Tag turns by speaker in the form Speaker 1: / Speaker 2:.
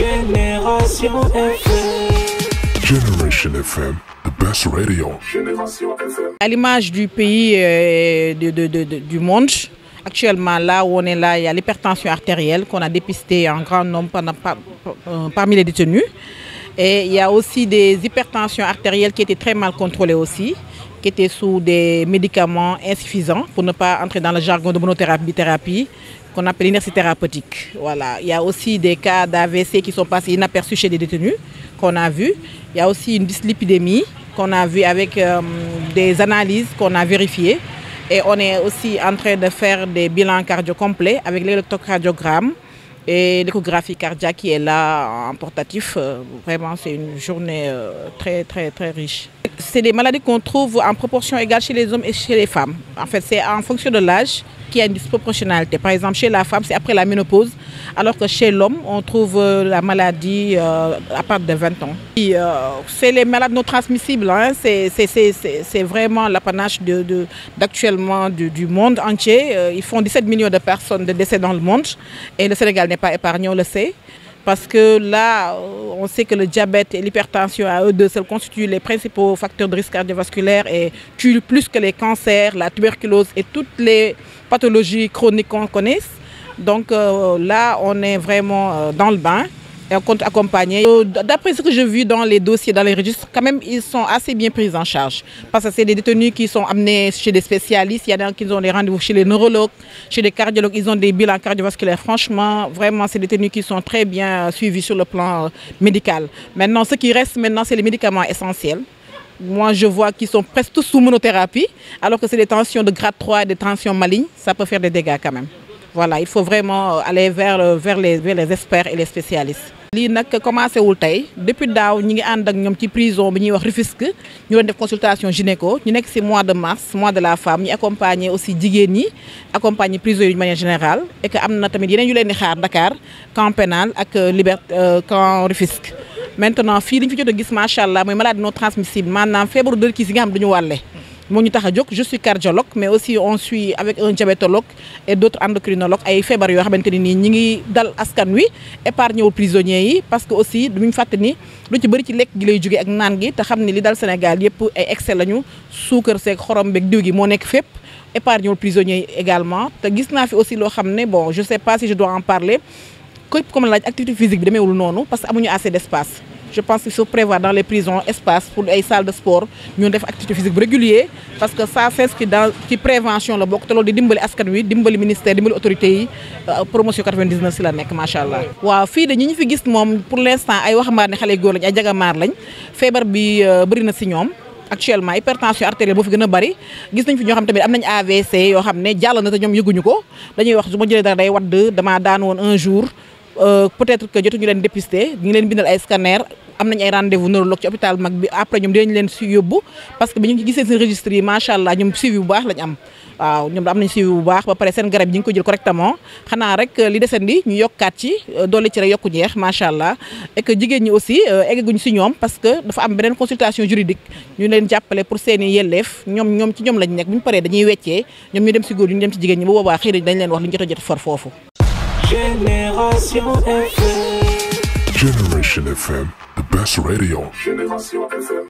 Speaker 1: Génération FM.
Speaker 2: Generation FM, the best radio.
Speaker 1: Génération FM.
Speaker 3: À l'image du pays du monde, actuellement là où on est là, il y a l'hypertension artérielle qu'on a dépistée en grand nombre parmi les détenus. Et il y a aussi des hypertensions artérielles qui étaient très mal contrôlées aussi, qui étaient sous des médicaments insuffisants, pour ne pas entrer dans le jargon de monothérapie, qu'on appelle l'inertie thérapeutique. Voilà. Il y a aussi des cas d'AVC qui sont passés inaperçus chez des détenus, qu'on a vus. Il y a aussi une dyslipidémie qu'on a vue avec des analyses qu'on a vérifiées. Et on est aussi en train de faire des bilans cardio complets avec l'électrocardiogramme et l'échographie cardiaque qui est là en portatif. Vraiment, c'est une journée très riche. C'est des maladies qu'on trouve en proportion égale chez les hommes et chez les femmes. En fait, c'est en fonction de l'âge qu'il y a une disproportionnalité. Par exemple, chez la femme, c'est après la ménopause, alors que chez l'homme, on trouve la maladie à partir de 20 ans. C'est les maladies non transmissibles. Hein. C'est vraiment l'apanage d'actuellement du monde entier. Ils font 17 millions de personnes de décès dans le monde et le Sénégal n'est pas épargné, on le sait. Parce que là, on sait que le diabète et l'hypertension à eux deux seuls constituent les principaux facteurs de risque cardiovasculaire et tuent plus que les cancers, la tuberculose et toutes les pathologies chroniques qu'on connaisse. Donc là, on est vraiment dans le bain et on compte accompagner. D'après ce que j'ai vu dans les dossiers, dans les registres, quand même, ils sont assez bien pris en charge. Parce que c'est des détenus qui sont amenés chez des spécialistes. Il y en a qui ont des rendez-vous chez les neurologues, chez les cardiologues. Ils ont des bilans cardiovasculaires. Franchement, vraiment, c'est des détenus qui sont très bien suivis sur le plan médical. Maintenant, ce qui reste maintenant, c'est les médicaments essentiels. Moi, je vois qu'ils sont presque tous sous monothérapie, alors que c'est des tensions de grade 3 et des tensions malignes. Ça peut faire des dégâts quand même. Voilà, il faut vraiment aller vers les experts et les spécialistes. Lii nag commencé wul tey depuis daaw ñi ngi ànd ak ñoom ci prison bi ñuy wax Rufisque ñu doon def consultation gynéco ñu nekk ci mois de mars mois de la femme ñu accompagner aussi jigéen ñi accompagner prisonniers yi de manière générale et que am na tamit yeneen yu leen di xaar Dakar camp pénal ak camp Rufisque. Maintenant fii li ñu fi jot a gis macha allah mooy maladie non transmissible maanaam feebaru dër kii si nga xam dañu wàlle. moo ñu tax a jóg je suis cardiologue mais aussi on suit avec un diabétologue et d'autres endocrinologues ay feebar yoo xamante ni nii ñi ngi dal askan wi épargné wul prisonniers yi parce que aussi duñu fàtte ni lu ci bëri ci lekk gi lay jóge ak naan gi te xam ni li dal Sénégal yëpp ay excès lañu suukar seeg xorom beeg diw gi moo nekk fépp épargné wul prisonniers yi également te gis naa fi aussi loo xam ne bon je sais pas si je dois en parler képp comme laaj activité physique bi demeewul noonu parce que amuñu assez d'espace. Je pense qu'il faut prévoir dans les prisons espace pour les salles de sport ñu def activité physique régulière parce que ça s'inscrit dans ci prévention la bokk te loolu di dimbali askan wi dimbali ministère dimbali autorités yi promotion 99 si la nekk macha allah. waaw fii de ñi ñu fi gis moom pour l'instant ay waxambaane xale góor lañ ay jagamaar lañ feebar bi bëri na si ñoom. Actuellement hypertension artérielle boo fi gën a bari gis nañ fi ñoo xam tamit am nañ AVC yoo xam ne jàll na te ñoom yëguñu ko dañuy wax su ma jëlee dara day wadd damaa daan woon un jour. Peut-être que jotuñu leen dépister ñu ngi leen bindal ay scanner am nañ ay rendez-vous neurologue ci hôpital mag bi après ñoom dinañ leen si yóbbu parce que bi ñu gisee seen registre yi macha allah ñoom suivi bu baax lañ am waaw ñoom am nañ suivi bu baax ba pare seen garab yi ñu ngi ko jël correctement xanaa rek li desandi ñu yokkaat ci dolli ci rek yokku ñeex macha allah et que jigéen ñi aussi eggaguñ si ñoom parce que dafa am beneen consultation juridique ñu leen jàppale pour seeni yelleef ñoom ci ñoom lañ nekk bu ñu paree dañuy weccee ñoom ñu dem si góor ñu dem ci jigéen ñi bu boobaa xëy na dañ leen wax li ñu jot a for foofu.
Speaker 1: Génération FM.
Speaker 2: Generation FM, the best radio.
Speaker 1: Génération FM.